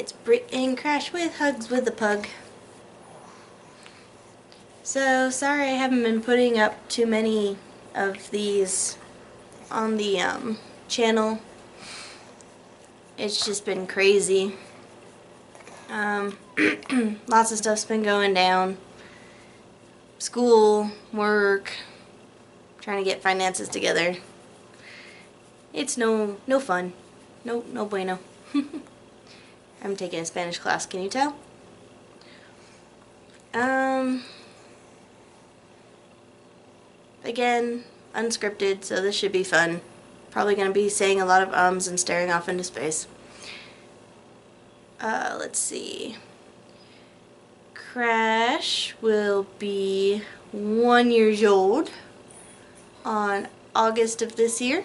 It's Britt and Crash with Hugs with the Pug. So, sorry I haven't been putting up too many of these on the channel. It's just been crazy. Lots of stuff's been going down. School, work, trying to get finances together. It's no fun. No bueno. I'm taking a Spanish class, can you tell? Again, unscripted, so this should be fun. Probably going to be saying a lot of ums and staring off into space. Let's see. Crash will be 1 year old on August of this year.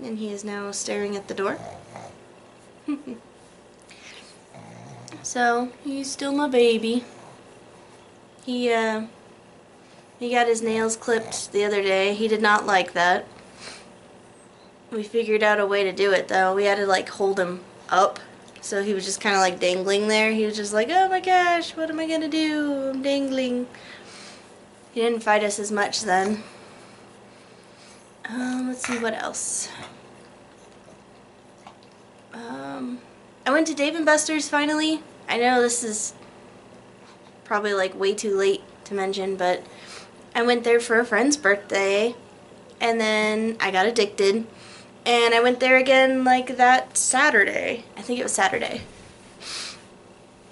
And he is now staring at the door. So, he's still my baby. He got his nails clipped the other day. He did not like that. We figured out a way to do it though. We had to like hold him up. So he was just kind of like dangling there. He was just like, oh my gosh, what am I gonna do? I'm dangling. He didn't fight us as much then. Let's see what else. I went to Dave & Buster's finally. I know this is probably like way too late to mention, but I went there for a friend's birthday, and then I got addicted, and I went there again like that Saturday. I think it was Saturday.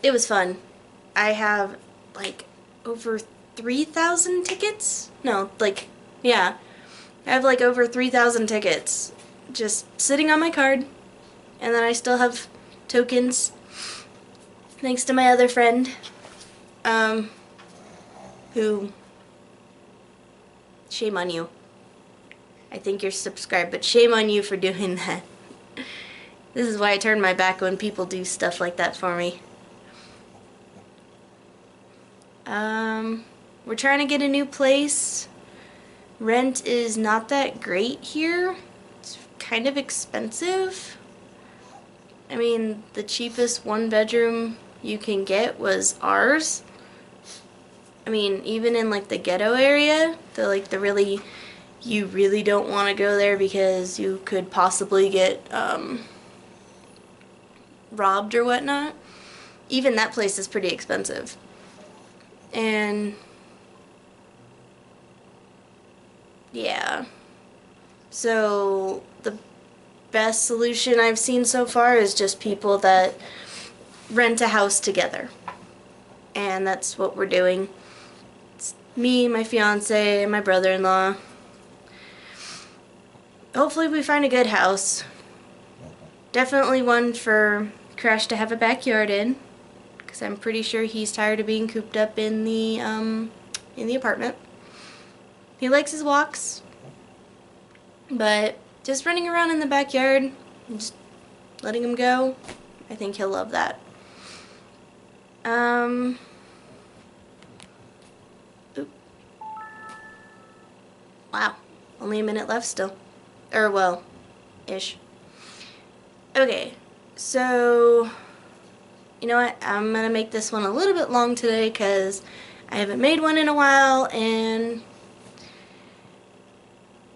It was fun. I have like over 3,000 tickets? No, like, yeah. I have like over 3,000 tickets just sitting on my card, and then I still have tokens thanks to my other friend who, shame on you. I think you're subscribed, but shame on you for doing that. This is why I turn my back when people do stuff like that for me. We're trying to get a new place. Rent is not that great here. It's kind of expensive. I mean, the cheapest one bedroom you can get was ours. I mean, even in like the ghetto area, you really don't want to go there because you could possibly get robbed or whatnot. Even that place is pretty expensive. And yeah, so the best solution I've seen so far is just people that rent a house together, and that's what we're doing. It's me, my fiance, and my brother-in-law. Hopefully we find a good house. Definitely one for Crash to have a backyard in, because I'm pretty sure he's tired of being cooped up in the apartment. He likes his walks, but just running around in the backyard, just letting him go, I think he'll love that. Oop. Wow, only a minute left still. Or, well, ish. Okay, so, you know what, I'm gonna make this one a little bit long today because I haven't made one in a while, and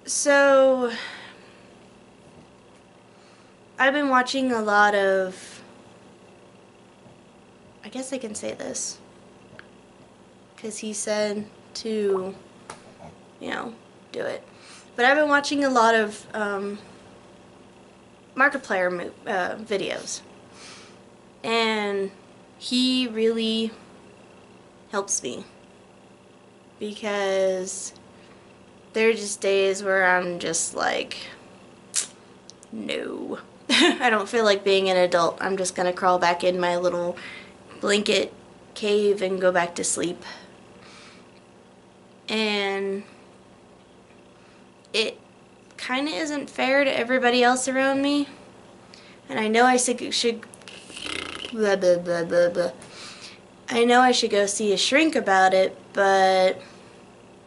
so I've been watching a lot of, I guess I can say this, because he said to, you know, do it. But I've been watching a lot of Markiplier videos, and he really helps me, because there are just days where I'm just like, no. I don't feel like being an adult. I'm just gonna crawl back in my little blanket cave and go back to sleep. And it kind of isn't fair to everybody else around me. And I know I should blah, blah, blah, blah, blah. I know I should go see a shrink about it, but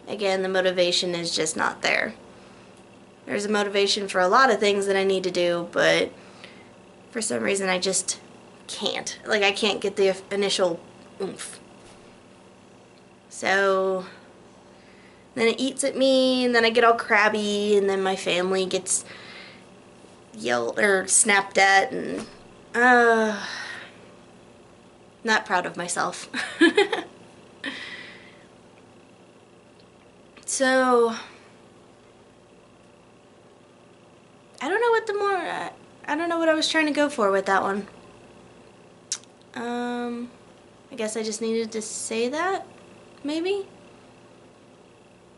again, the motivation is just not there. There's a motivation for a lot of things that I need to do, but for some reason I just can't. Like, I can't get the initial oomph. So then it eats at me, and then I get all crabby, and then my family gets yelled or snapped at, and not proud of myself. So I don't know what I don't know what I was trying to go for with that one. I guess I just needed to say that, maybe?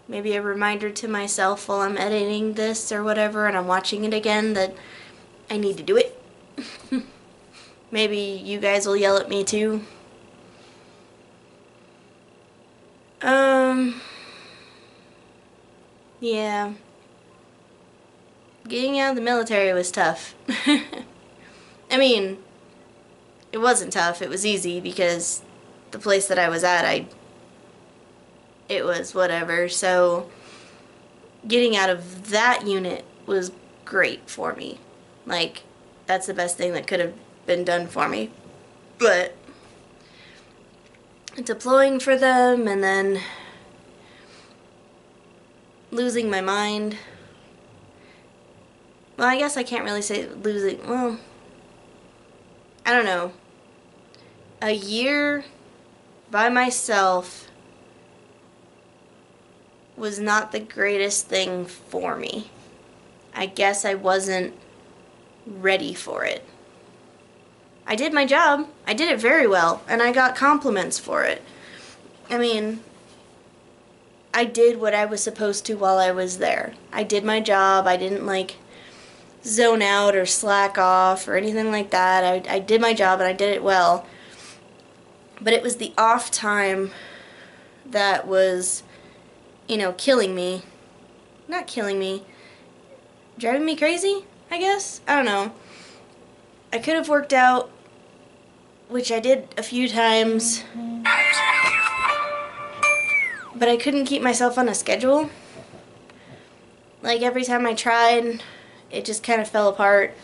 Maybe a reminder to myself while I'm editing this or whatever and I'm watching it again that I need to do it. Maybe you guys will yell at me too. Yeah. Getting out of the military was tough. I mean, it wasn't tough, it was easy because the place that I was at, it was whatever, so getting out of that unit was great for me. Like, that's the best thing that could have been done for me. But deploying for them and then losing my mind. Well, I guess I can't really say losing, well, I don't know. A year by myself was not the greatest thing for me. I guess I wasn't ready for it. I did my job. I did it very well, and I got compliments for it. I mean, I did what I was supposed to while I was there. I did my job. I didn't, like, zone out or slack off or anything like that. I did my job, and I did it well. But it was the off time that was, you know, killing me. Not killing me. Driving me crazy, I guess? I don't know. I could have worked out, which I did a few times, but I couldn't keep myself on a schedule. Like, every time I tried, it just kind of fell apart.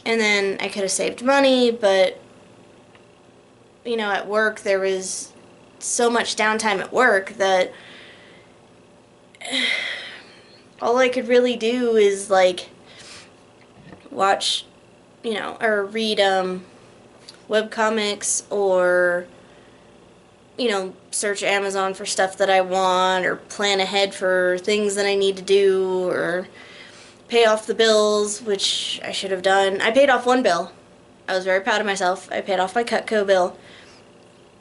And then I could have saved money, but, you know, at work there was so much downtime at work that all I could really do is, like, watch, you know, or read webcomics, or, you know, search Amazon for stuff that I want, or plan ahead for things that I need to do, or pay off the bills, which I should have done. I paid off one bill. I was very proud of myself. I paid off my Cutco bill.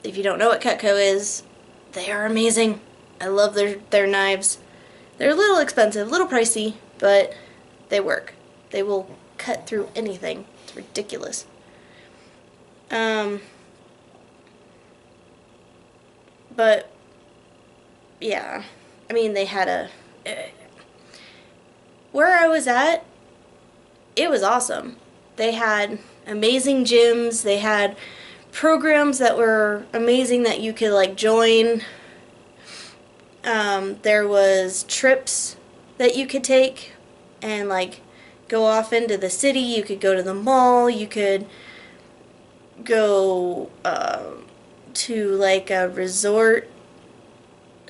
If you don't know what Cutco is, they are amazing. I love their knives. They're a little expensive, a little pricey, but they work. They will cut through anything. It's ridiculous. But, yeah. I mean, they had where I was at, it was awesome. They had amazing gyms. They had programs that were amazing that you could, like, join. There was trips that you could take and, like, go off into the city. You could go to the mall. You could go to, like, a resort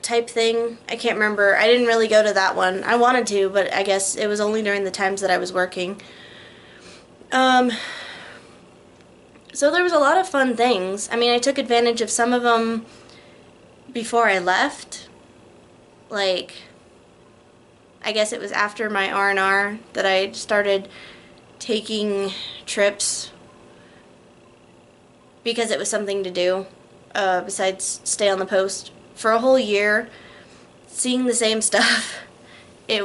type thing. I can't remember. I didn't really go to that one. I wanted to, but I guess it was only during the times that I was working. So there was a lot of fun things. I mean, I took advantage of some of them before I left. Like, I guess it was after my R&R that I started taking trips because it was something to do besides stay on the post. For a whole year, seeing the same stuff, I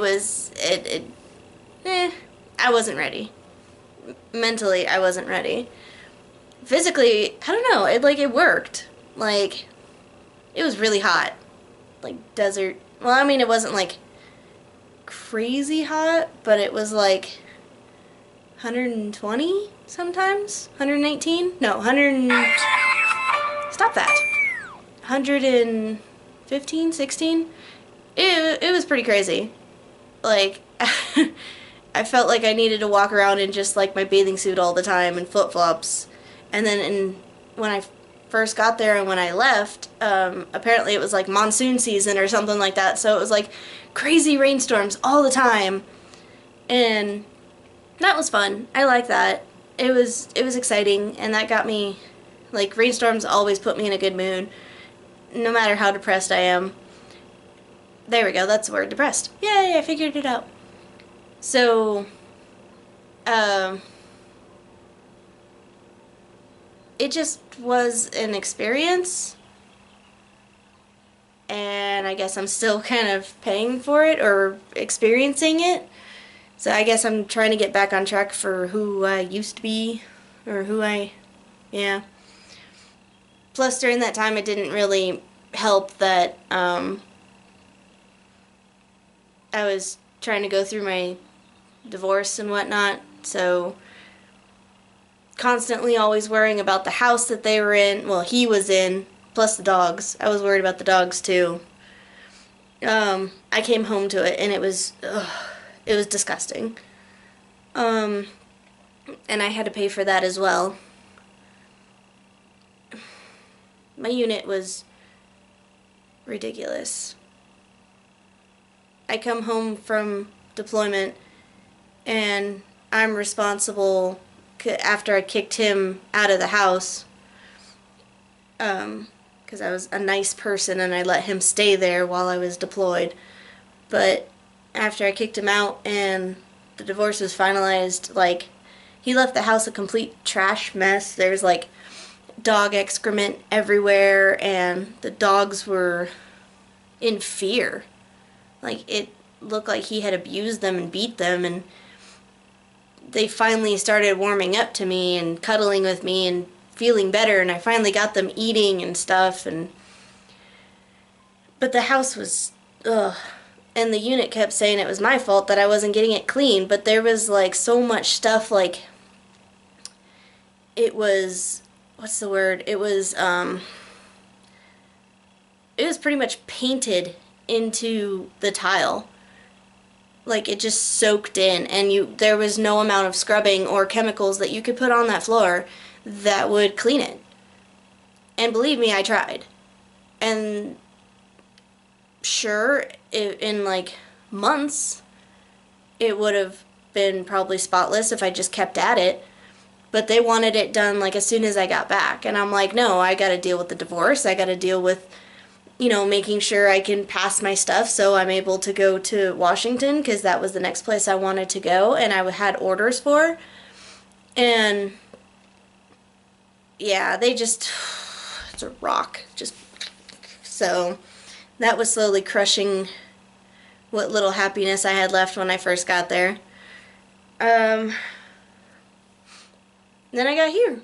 wasn't ready. Mentally, I wasn't ready. Physically, I don't know, it worked. Like, it was really hot. Like, desert. Well, I mean, it wasn't, like, crazy hot, but it was, like, 120 sometimes? 118? No, 100. Stop that. 115, 16? It was pretty crazy. Like, I felt like I needed to walk around in just like my bathing suit all the time and flip-flops. And then when I first got there and when I left, apparently it was like monsoon season or something like that. So it was like crazy rainstorms all the time. And that was fun. I like that. It was exciting, and that got me, like, rainstorms always put me in a good mood, no matter how depressed I am. There we go, that's the word, depressed. Yay, I figured it out. So, um, it just was an experience, and I guess I'm still kind of paying for it or experiencing it. So I guess I'm trying to get back on track for who I used to be, or yeah. Plus, during that time, it didn't really help that I was trying to go through my divorce and whatnot, so constantly always worrying about the house that they were in, well, he was in, plus the dogs. I was worried about the dogs, too. I came home to it, and it was disgusting. And I had to pay for that as well. My unit was ridiculous. I come home from deployment and I'm responsible after I kicked him out of the house, because I was a nice person and I let him stay there while I was deployed. But after I kicked him out and the divorce was finalized, like, he left the house a complete trash mess. There's like dog excrement everywhere and the dogs were in fear. Like, it looked like he had abused them and beat them, and they finally started warming up to me and cuddling with me and feeling better, and I finally got them eating and stuff, but the house was ugh. And the unit kept saying it was my fault that I wasn't getting it clean, but there was like so much stuff, like, it was, what's the word? It was pretty much painted into the tile. Like, it just soaked in, and there was no amount of scrubbing or chemicals that you could put on that floor that would clean it. And believe me, I tried. And sure, in like months, it would have been probably spotless if I just kept at it. But they wanted it done like as soon as I got back. And I'm like, no, I gotta deal with the divorce. I gotta deal with, making sure I can pass my stuff so I'm able to go to Washington, because that was the next place I wanted to go and I had orders for. And yeah, it's a rock. So that was slowly crushing what little happiness I had left when I first got there. Then I got here.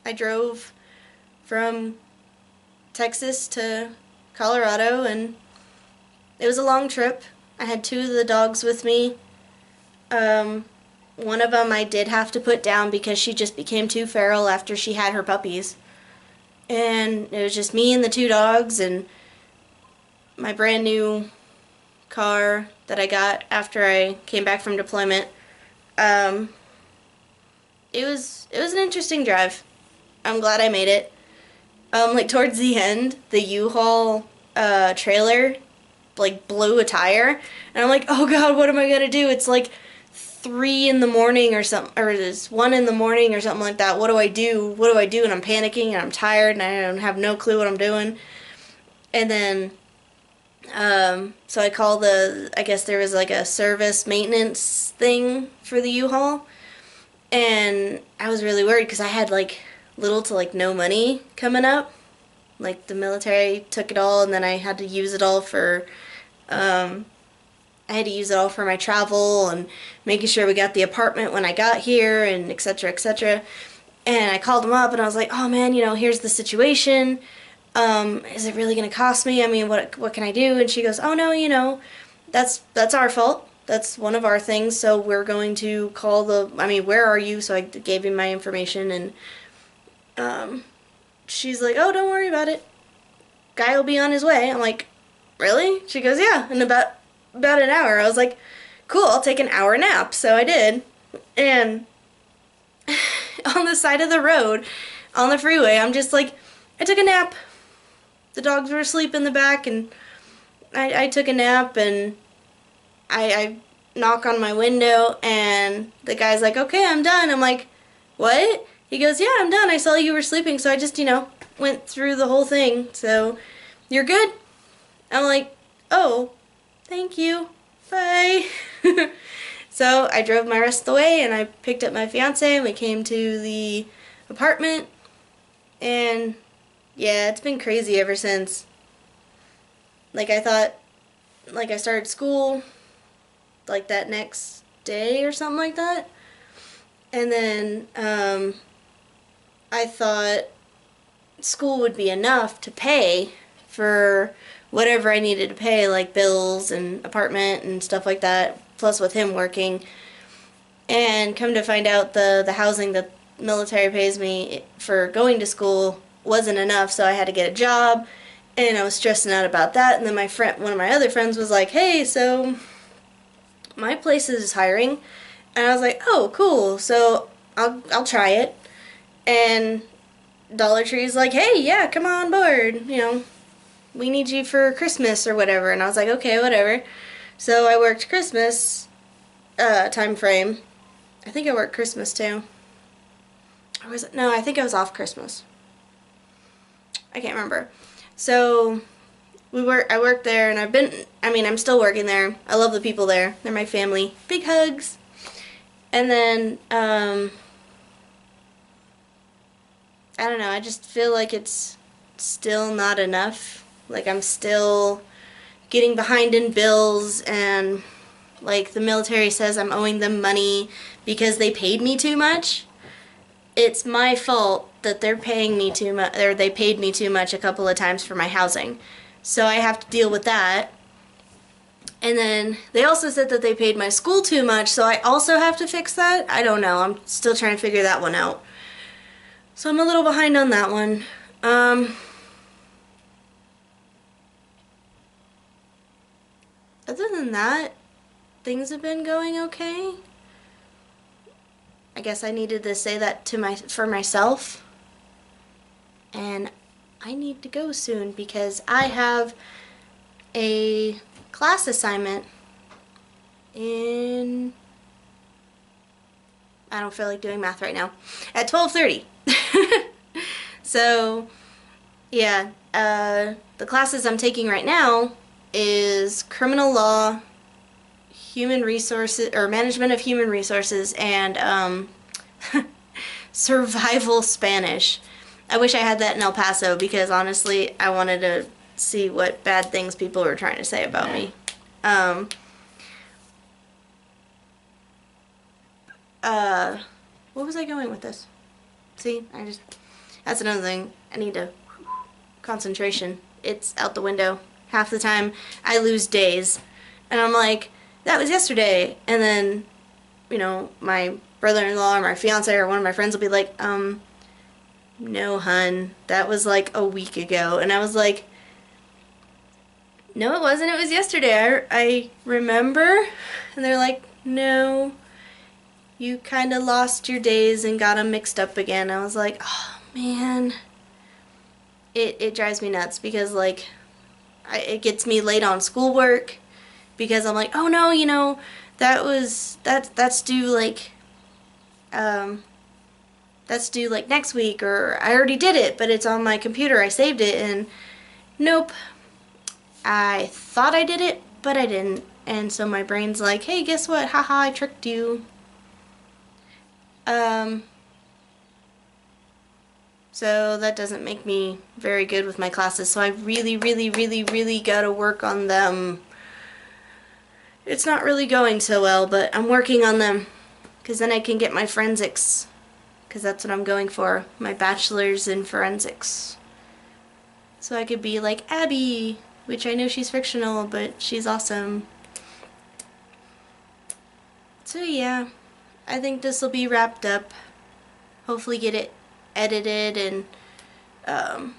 I drove from Texas to Colorado, and it was a long trip. I had 2 of the dogs with me. One of them I did have to put down because she just became too feral after she had her puppies. And it was just me and the 2 dogs and my brand new car that I got after I came back from deployment. It was an interesting drive. I'm glad I made it. Like, towards the end, the U-Haul trailer like blew a tire, and I'm like, oh god, what am I gonna do? It's like 3 in the morning or something, or it's 1 in the morning or something like that. What do I do? And I'm panicking and I'm tired and I don't have no clue what I'm doing. And then so I called I guess there was like a service maintenance thing for the U-Haul, and I was really worried because I had like little to like no money coming up. Like, the military took it all, and then I had to use it all for my travel and making sure we got the apartment when I got here, and etc., etc. And I called them up and I was like, oh man, here's the situation. Is it really going to cost me? I mean, what can I do? And she goes, oh no, that's our fault. That's one of our things. So we're going to call where are you? So I gave him my information, and she's like, oh, don't worry about it. Guy will be on his way. I'm like, really? She goes, yeah, in about an hour. I was like, cool, I'll take an hour nap. So I did. And on the side of the road, on the freeway, I'm just like, I took a nap. The dogs were asleep in the back, and I took a nap, and I knock on my window, and the guy's like, okay, I'm done. I'm like, what? He goes, yeah, I'm done. I saw you were sleeping, so I just, went through the whole thing. So, you're good? I'm like, oh, thank you. Bye. So I drove my rest of the way, and I picked up my fiance, and we came to the apartment, and yeah, it's been crazy ever since. Like, I thought, like, I started school like that next day or something like that, and then I thought school would be enough to pay for whatever I needed to pay, like bills and apartment and stuff like that, plus with him working. And come to find out, the housing that military pays me for going to school wasn't enough, so I had to get a job, and I was stressing out about that. And then one of my other friends was like, hey, so my place is hiring. And I was like, oh, cool, so I'll try it. And Dollar Tree's like, hey, yeah, come on board, we need you for Christmas or whatever. And I was like, okay, whatever. So I worked Christmas time frame. I think I worked Christmas too. Or was it? No, I think I was off Christmas. I can't remember. So I worked there, and I'm still working there. I love the people there. They're my family. Big hugs. And then I don't know, I just feel like it's still not enough. Like, I'm still getting behind in bills, and like the military says I'm owing them money because they paid me too much. It's my fault that they're paying me too much, or they paid me too much a couple of times for my housing. So I have to deal with that. And then they also said that they paid my school too much, so I also have to fix that. I don't know. I'm still trying to figure that one out. So I'm a little behind on that one. Other than that, things have been going okay. I guess I needed to say that for myself. And I need to go soon because I have a class assignment in, I don't feel like doing math right now, at 12:30. So, yeah, the classes I'm taking right now is criminal law, human resources, or management of human resources, and survival Spanish. I wish I had that in El Paso, because honestly I wanted to see what bad things people were trying to say about me. What was I going with this? See, that's another thing. I need to, concentration. It's out the window. Half the time I lose days, and I'm like, that was yesterday. And then, my brother-in-law or my fiance or one of my friends will be like, no, hun, that was like a week ago. And I was like, no, it wasn't. It was yesterday. I remember. And they're like, no, you kind of lost your days and got them mixed up again. I was like, oh, man. It drives me nuts, because, like, it gets me late on schoolwork, because I'm like, oh, no, that's due, like, that's due, like, next week, or I already did it, but it's on my computer. I saved it, and nope. I thought I did it, but I didn't. And so my brain's like, hey, guess what? Haha, I tricked you. So that doesn't make me very good with my classes, so I really, really, really, really gotta work on them. It's not really going so well, but I'm working on them, because then I can get my forensics, because that's what I'm going for, my bachelor's in forensics. So I could be like Abby, which I know she's fictional, but she's awesome. So yeah, I think this will be wrapped up. Hopefully get it edited and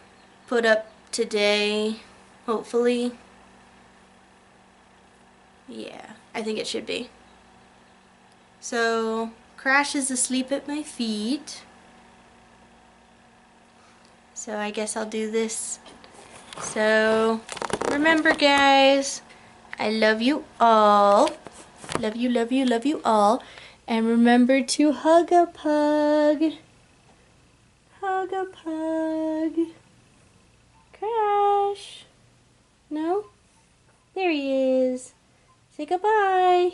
put up today, hopefully. Yeah, I think it should be. So Crash is asleep at my feet. So I guess I'll do this. So remember guys, I love you all. Love you, love you, love you all. And remember to hug a pug. Hug a pug. Crash. No? There he is. Say goodbye.